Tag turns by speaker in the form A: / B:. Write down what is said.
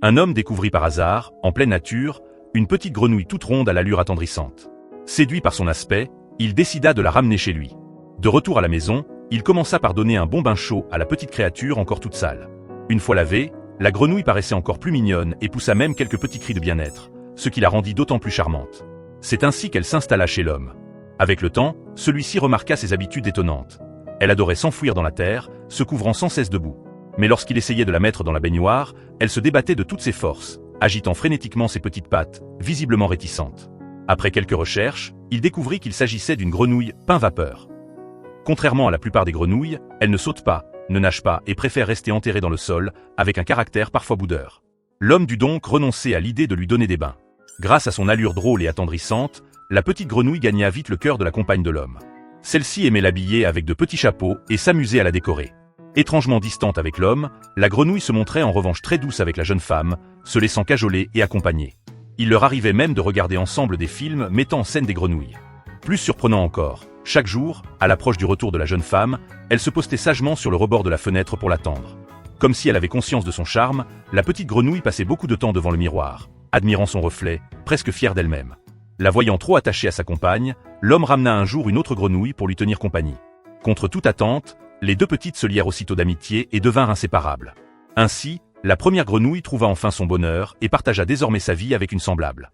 A: Un homme découvrit par hasard, en pleine nature, une petite grenouille toute ronde à l'allure attendrissante. Séduit par son aspect, il décida de la ramener chez lui. De retour à la maison, il commença par donner un bon bain chaud à la petite créature encore toute sale. Une fois lavée, la grenouille paraissait encore plus mignonne et poussa même quelques petits cris de bien-être, ce qui la rendit d'autant plus charmante. C'est ainsi qu'elle s'installa chez l'homme. Avec le temps, celui-ci remarqua ses habitudes étonnantes. Elle adorait s'enfouir dans la terre, se couvrant sans cesse de boue. Mais lorsqu'il essayait de la mettre dans la baignoire, elle se débattait de toutes ses forces, agitant frénétiquement ses petites pattes, visiblement réticentes. Après quelques recherches, il découvrit qu'il s'agissait d'une grenouille pain-vapeur. Contrairement à la plupart des grenouilles, elle ne saute pas, ne nage pas et préfère rester enterrée dans le sol, avec un caractère parfois boudeur. L'homme dut donc renoncer à l'idée de lui donner des bains. Grâce à son allure drôle et attendrissante, la petite grenouille gagna vite le cœur de la compagne de l'homme. Celle-ci aimait l'habiller avec de petits chapeaux et s'amusait à la décorer. Étrangement distante avec l'homme, la grenouille se montrait en revanche très douce avec la jeune femme, se laissant cajoler et accompagner. Il leur arrivait même de regarder ensemble des films mettant en scène des grenouilles. Plus surprenant encore, chaque jour, à l'approche du retour de la jeune femme, elle se postait sagement sur le rebord de la fenêtre pour l'attendre. Comme si elle avait conscience de son charme, la petite grenouille passait beaucoup de temps devant le miroir, admirant son reflet, presque fière d'elle-même. La voyant trop attachée à sa compagne, l'homme ramena un jour une autre grenouille pour lui tenir compagnie. Contre toute attente, les deux petites se lièrent aussitôt d'amitié et devinrent inséparables. Ainsi, la première grenouille trouva enfin son bonheur et partagea désormais sa vie avec une semblable.